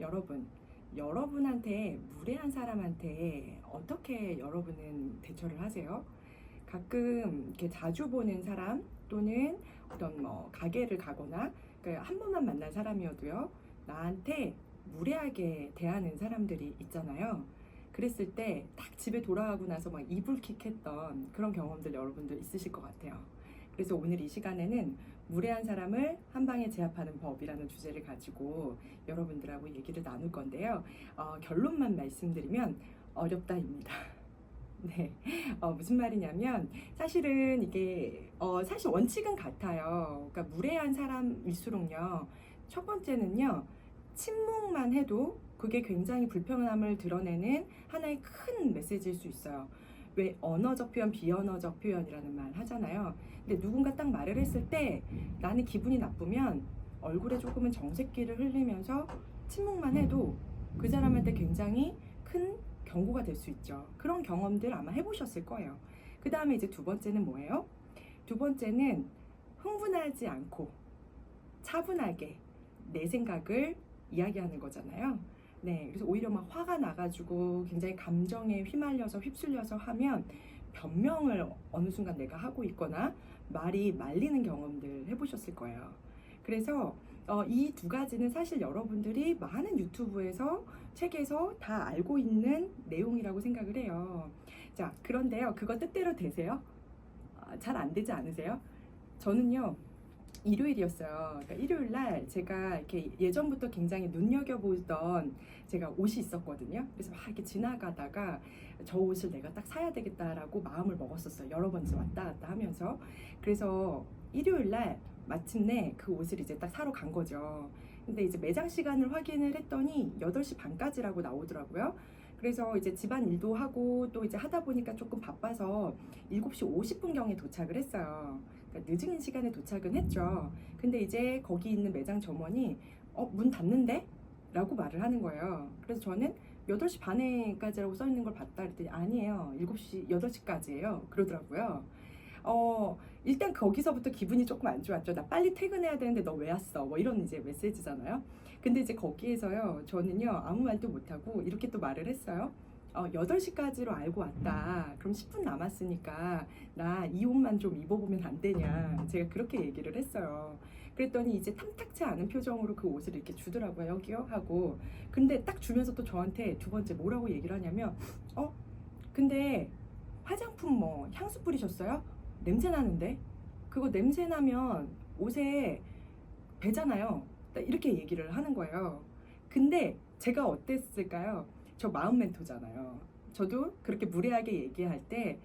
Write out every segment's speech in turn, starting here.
여러분한테 무례한 사람한테 어떻게 여러분은 대처를 하세요? 가끔 이렇게 자주 보는 사람 또는 어떤 가게를 가거나 그러니까 한 번만 만난 사람이어도요, 나한테 무례하게 대하는 사람들이 있잖아요. 그랬을 때 딱 집에 돌아가고 나서 막 이불킥했던 그런 경험들 여러분들 있으실 것 같아요. 그래서 오늘 이 시간에는 무례한 사람을 한 방에 제압하는 법이라는 주제를 가지고 여러분들하고 얘기를 나눌 건데요. 결론만 말씀드리면 어렵다입니다. 네, 무슨 말이냐면 사실은 이게 사실 원칙은 같아요. 그러니까 무례한 사람일수록요. 첫 번째는요. 침묵만 해도 그게 굉장히 불편함을 드러내는 하나의 큰 메시지일 수 있어요. 왜 언어적 표현, 비언어적 표현이라는 말 하잖아요. 근데 누군가 딱 말을 했을 때 나는 기분이 나쁘면 얼굴에 조금은 정색기를 흘리면서 침묵만 해도 그 사람한테 굉장히 큰 경고가 될 수 있죠. 그런 경험들 아마 해보셨을 거예요. 그 다음에 이제 두 번째는 뭐예요? 두 번째는 흥분하지 않고 차분하게 내 생각을 이야기하는 거잖아요. 네, 그래서 오히려 막 화가 나가지고 굉장히 감정에 휘말려서 휩쓸려서 하면 변명을 어느 순간 내가 하고 있거나 말이 말리는 경험들 해보셨을 거예요. 그래서 이 두 가지는 사실 여러분들이 많은 유튜브에서 책에서 다 알고 있는 내용이라고 생각을 해요. 자, 그런데요, 그거 뜻대로 되세요? 잘 안 되지 않으세요? 저는요, 일요일이었어요. 그러니까 일요일 날 제가 이렇게 예전부터 굉장히 눈여겨보던 제가 옷이 있었거든요. 그래서 막 이렇게 지나가다가 저 옷을 내가 딱 사야 되겠다라고 마음을 먹었었어요. 여러 번 왔다 갔다 하면서. 그래서 일요일 날 마침내 그 옷을 이제 딱 사러 간 거죠. 근데 이제 매장 시간을 확인을 했더니 8시 반까지라고 나오더라고요. 그래서 이제 집안 일도 하고 또 이제 하다 보니까 조금 바빠서 7시 50분경에 도착을 했어요. 그러니까 늦은 시간에 도착은 했죠. 근데 이제 거기 있는 매장 점원이 문 닫는데? 라고 말을 하는 거예요. 그래서 저는 8시 반에까지라고 써 있는 걸 봤다 그랬더니 아니에요. 7시, 8시까지예요. 그러더라고요. 일단 거기서부터 기분이 조금 안 좋았죠. 나 빨리 퇴근해야 되는데 너 왜 왔어? 뭐 이런 이제 메시지잖아요. 근데 이제 거기에서요, 저는요, 아무 말도 못하고 이렇게 또 말을 했어요. 8시까지로 알고 왔다. 그럼 10분 남았으니까 나 이 옷만 좀 입어보면 안 되냐. 제가 그렇게 얘기를 했어요. 그랬더니 이제 탐탁치 않은 표정으로 그 옷을 이렇게 주더라고요. 여기요? 하고. 근데 딱 주면서 또 저한테 두 번째 뭐라고 얘기를 하냐면, 근데 화장품 뭐 향수 뿌리셨어요? 냄새 나는데? 그거 냄새 나면 옷에 배잖아요. 이렇게 얘기를 하는 거예요. 근데 제가 어땠을까요? 저 마음 멘토잖아요. 저도 그렇게 무례하게 얘기할 때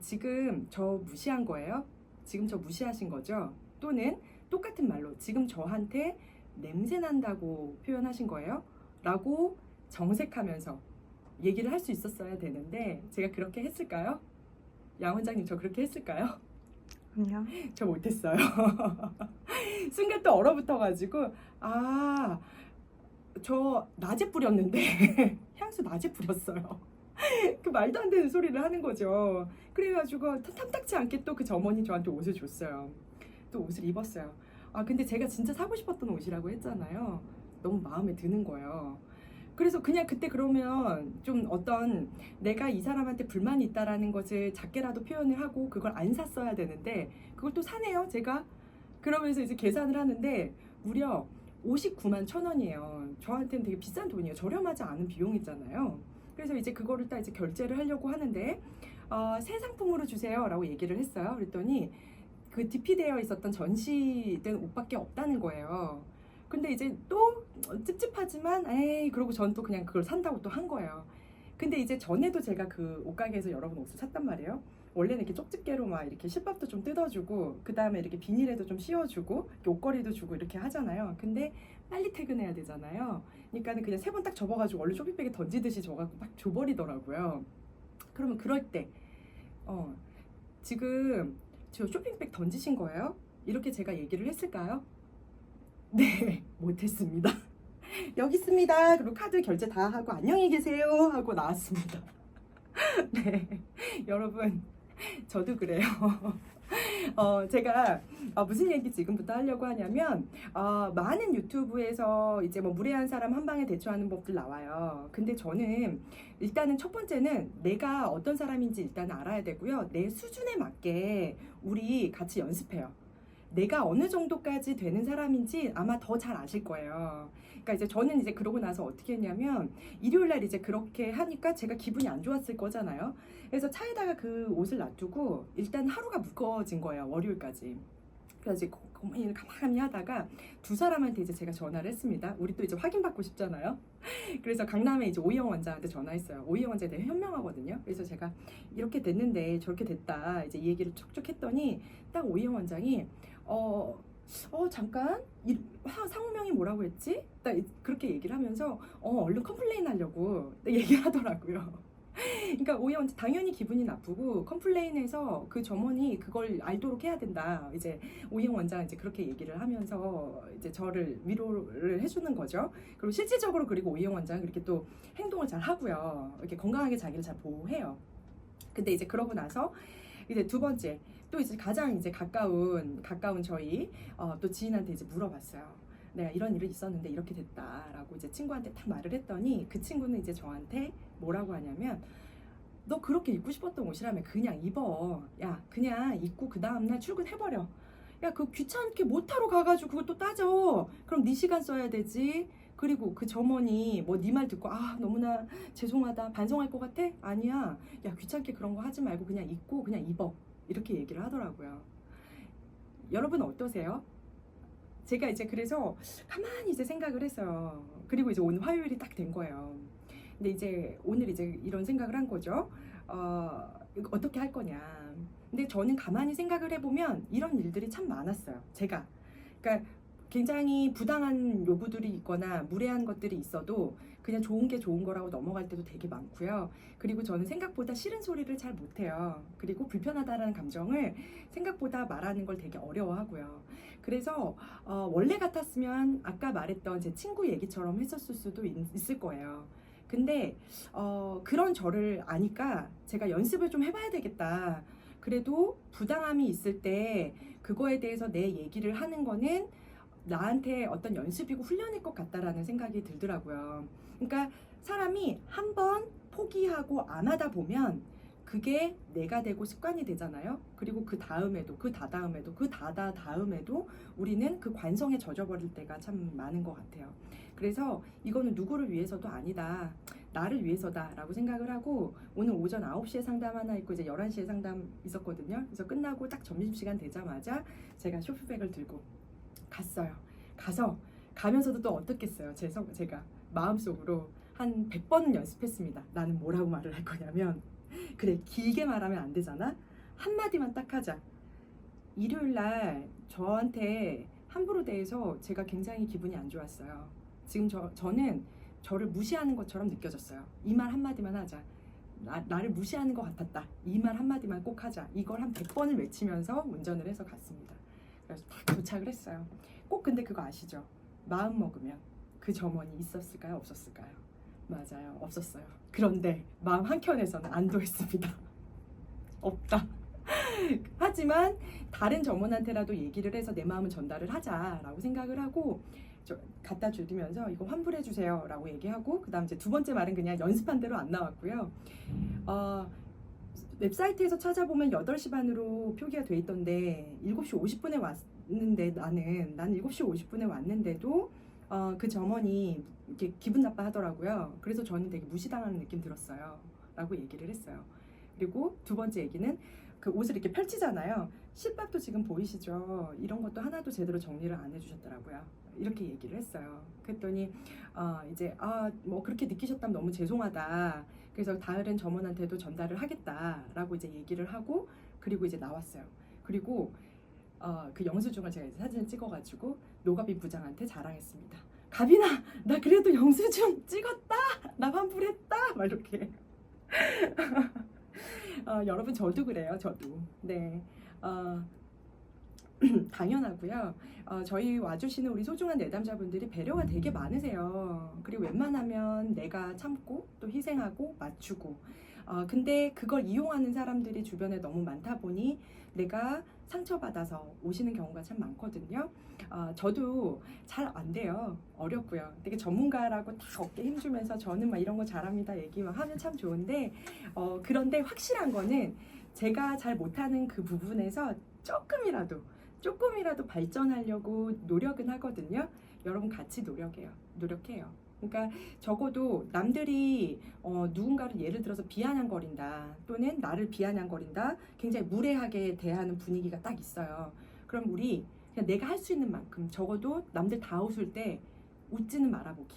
지금 저 무시한 거예요? 지금 저 무시하신 거죠? 또는 똑같은 말로 지금 저한테 냄새 난다고 표현하신 거예요? 라고 정색하면서 얘기를 할 수 있었어야 되는데 제가 그렇게 했을까요? 양 원장님, 저 그렇게 했을까요? 아니요. 저 못했어요. 순간 또 얼어붙어가지고 저 낮에 뿌렸는데 향수 낮에 뿌렸어요. 그 말도 안 되는 소리를 하는 거죠. 그래가지고 탐탁치 않게 또 그 점원이 저한테 옷을 줬어요. 또 옷을 입었어요. 근데 제가 진짜 사고 싶었던 옷이라고 했잖아요. 너무 마음에 드는 거예요. 그래서 그냥 그때 그러면 좀 어떤 내가 이 사람한테 불만이 있다라는 것을 작게라도 표현을 하고 그걸 안 샀어야 되는데 그걸 또 사네요, 제가. 그러면서 이제 계산을 하는데 무려 59만 1,000원이에요. 저한테는 되게 비싼 돈이에요. 저렴하지 않은 비용이잖아요. 그래서 이제 그거를 딱 이제 결제를 하려고 하는데 새 상품으로 주세요라고 얘기를 했어요. 그랬더니 그 DP되어 있었던 전시된 옷밖에 없다는 거예요. 근데 이제 또 찝찝하지만 에이 그러고 전 또 그냥 그걸 산다고 또 한 거예요. 근데 이제 전에도 제가 그 옷가게에서 여러 번 옷을 샀단 말이에요. 원래는 이렇게 쪽집게로 막 이렇게 실밥도 좀 뜯어주고 그 다음에 이렇게 비닐에도 좀 씌워주고 옷걸이도 주고 이렇게 하잖아요. 근데 빨리 퇴근해야 되잖아요. 그러니까는 그냥 3번 딱 접어가지고 원래 쇼핑백에 던지듯이 줘갖고 막 줘버리더라고요. 그러면 그럴 때 지금 저 쇼핑백 던지신 거예요? 이렇게 제가 얘기를 했을까요? 네, 못했습니다. 여기 있습니다. 그리고 카드 결제 다 하고 안녕히 계세요 하고 나왔습니다. 네, 여러분 저도 그래요. 제가 무슨 얘기 지금부터 하려고 하냐면 많은 유튜브에서 이제 뭐 무례한 사람 한 방에 대처하는 법들 나와요. 근데 저는 일단은 첫 번째는 내가 어떤 사람인지 일단 알아야 되고요. 내 수준에 맞게 우리 같이 연습해요. 내가 어느 정도까지 되는 사람인지 아마 더 잘 아실 거예요. 그러니까 이제 저는 이제 그러고 나서 어떻게 했냐면 일요일 날 이제 그렇게 하니까 제가 기분이 안 좋았을 거잖아요. 그래서 차에다가 그 옷을 놔두고 일단 하루가 묶어진 거예요. 월요일까지. 그래서 이제 고민을 가만히 하다가 두 사람한테 이제 제가 전화를 했습니다. 우리 또 이제 확인받고 싶잖아요. 그래서 강남에 이제 오희영 원장한테 전화했어요. 오희영 원장이 되게 현명하거든요. 그래서 제가 이렇게 됐는데 저렇게 됐다 이제 이 얘기를 쭉쭉 했더니 딱 오희영 원장이 잠깐 상호명이 뭐라고 했지? 딱 그렇게 얘기를 하면서 얼른 컴플레인 하려고 얘기하더라고요. 그러니까 오히려 당연히 기분이 나쁘고 컴플레인해서 그 점원이 그걸 알도록 해야 된다. 이제 오희영 원장은 이제 그렇게 얘기를 하면서 이제 저를 위로를 해주는 거죠. 그리고 실질적으로 그리고 오희영 원장은 그렇게 또 행동을 잘 하고요. 이렇게 건강하게 자기를 잘 보호해요. 근데 이제 그러고 나서 이제 두 번째 또 이제 가장 이제 가까운 저희 또 지인한테 이제 물어봤어요. 내가 이런 일이 있었는데 이렇게 됐다라고 이제 친구한테 딱 말을 했더니 그 친구는 이제 저한테 뭐라고 하냐면 너 그렇게 입고 싶었던 옷이라면 그냥 입어. 야 그냥 입고 그 다음날 출근해버려. 야 그 귀찮게 못하러 가가지고 그것도 따져. 그럼 네 시간 써야 되지. 그리고 그 점원이 뭐 네 말 듣고 너무나 죄송하다 반성할 것 같아? 아니야. 야 귀찮게 그런 거 하지 말고 그냥 입고 그냥 입어. 이렇게 얘기를 하더라고요. 여러분 어떠세요? 제가 이제 그래서 가만히 이제 생각을 했어요. 그리고 이제 오늘 화요일이 딱 된 거예요. 근데 이제 오늘 이제 이런 생각을 한 거죠. 이거 어떻게 할 거냐. 근데 저는 가만히 생각을 해보면 이런 일들이 참 많았어요. 제가. 그러니까 굉장히 부당한 요구들이 있거나 무례한 것들이 있어도 그냥 좋은 게 좋은 거라고 넘어갈 때도 되게 많고요. 그리고 저는 생각보다 싫은 소리를 잘 못해요. 그리고 불편하다는 감정을 생각보다 말하는 걸 되게 어려워하고요. 그래서 원래 같았으면 아까 말했던 제 친구 얘기처럼 했었을 수도 있을 거예요. 근데 그런 저를 아니까 제가 연습을 좀 해봐야 되겠다. 그래도 부당함이 있을 때 그거에 대해서 내 얘기를 하는 거는 나한테 어떤 연습이고 훈련일 것 같다라는 생각이 들더라고요. 그러니까 사람이 한번 포기하고 안 하다 보면 그게 내가 되고 습관이 되잖아요. 그리고 그 다음에도 그 다다음에도 그 다다다음에도 우리는 그 관성에 젖어버릴 때가 참 많은 것 같아요. 그래서 이거는 누구를 위해서도 아니다. 나를 위해서다라고 생각을 하고 오늘 오전 9시에 상담 하나 있고 이제 11시에 상담 있었거든요. 그래서 끝나고 딱 점심시간 되자마자 제가 쇼핑백을 들고 갔어요. 가면서도 또 어떻겠어요. 제가 마음속으로 한 100번은 연습했습니다. 나는 뭐라고 말을 할 거냐면 그래 길게 말하면 안 되잖아. 한마디만 딱 하자. 일요일날 저한테 함부로 대해서 제가 굉장히 기분이 안 좋았어요. 지금 저는 저를 무시하는 것처럼 느껴졌어요. 이 말 한마디만 하자. 나를 무시하는 것 같았다. 이 말 한마디만 꼭 하자. 이걸 한 100번을 외치면서 운전을 해서 갔습니다. 그래서 딱 도착을 했어요. 꼭 근데 그거 아시죠? 마음 먹으면 그 점원이 있었을까요? 없었을까요? 맞아요. 없었어요. 그런데 마음 한켠에서는 안도했습니다. 없다. 하지만 다른 점원한테라도 얘기를 해서 내 마음을 전달을 하자라고 생각을 하고 갖다 주면서 이거 환불해 주세요 라고 얘기하고 그 다음 이제 두 번째 말은 그냥 연습한 대로 안 나왔고요. 웹사이트에서 찾아보면 8시 반으로 표기가 돼 있던데 7시 50분에 왔는데 나는 7시 50분에 왔는데도 그 점원이 이렇게 기분 나빠 하더라고요. 그래서 저는 되게 무시당하는 느낌 들었어요 라고 얘기를 했어요. 그리고 두 번째 얘기는 그 옷을 이렇게 펼치잖아요. 실밥도 지금 보이시죠? 이런 것도 하나도 제대로 정리를 안 해주셨더라고요. 이렇게 얘기를 했어요. 그랬더니 이제 뭐 그렇게 느끼셨다면 너무 죄송하다. 그래서 다른 점원한테도 전달을 하겠다라고 이제 얘기를 하고 그리고 이제 나왔어요. 그리고 그 영수증을 제가 이제 사진을 찍어가지고 노가비 부장한테 자랑했습니다. 가빈아, 나 그래도 영수증 찍었다. 나 환불했다. 막 이렇게. 여러분 저도 그래요. 저도. 네. 당연하고요. 저희 와주시는 우리 소중한 내담자분들이 배려가 되게 많으세요. 그리고 웬만하면 내가 참고 또 희생하고 맞추고 근데 그걸 이용하는 사람들이 주변에 너무 많다 보니 내가 상처받아서 오시는 경우가 참 많거든요. 저도 잘 안 돼요. 어렵고요. 되게 전문가라고 다 어깨 힘주면서 저는 막 이런 거 잘합니다 얘기 막 하면 참 좋은데, 그런데 확실한 거는 제가 잘 못하는 그 부분에서 조금이라도 발전하려고 노력은 하거든요. 여러분 같이 노력해요. 그러니까 적어도 남들이 누군가를 예를 들어서 비아냥거린다 또는 나를 비아냥거린다, 굉장히 무례하게 대하는 분위기가 딱 있어요. 그럼 우리 그냥 내가 할 수 있는 만큼 적어도 남들 다 웃을 때 웃지는 말아보기,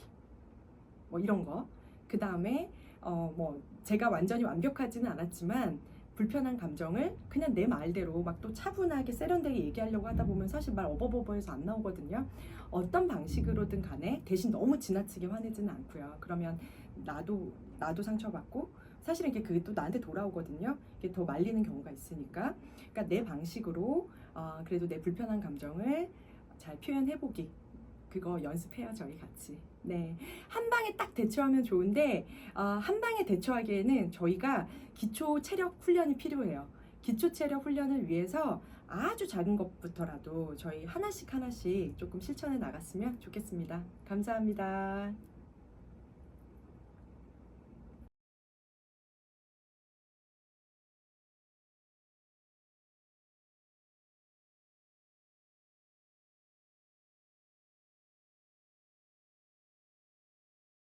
뭐 이런 거. 그 다음에 뭐 제가 완전히 완벽하지는 않았지만 불편한 감정을 그냥 내 말대로 막 또 차분하게 세련되게 얘기하려고 하다 보면 사실 말 어버버버해서 안 나오거든요. 어떤 방식으로든 간에 대신 너무 지나치게 화내지는 않고요. 그러면 나도 상처받고 사실은 이게 그게 또 나한테 돌아오거든요. 이게 더 말리는 경우가 있으니까. 그러니까 내 방식으로 그래도 내 불편한 감정을 잘 표현해보기, 그거 연습해요 저희 같이. 네, 한 방에 딱 대처하면 좋은데 한 방에 대처하기에는 저희가 기초 체력 훈련이 필요해요. 기초 체력 훈련을 위해서 아주 작은 것부터라도 저희 하나씩 조금 실천해 나갔으면 좋겠습니다. 감사합니다.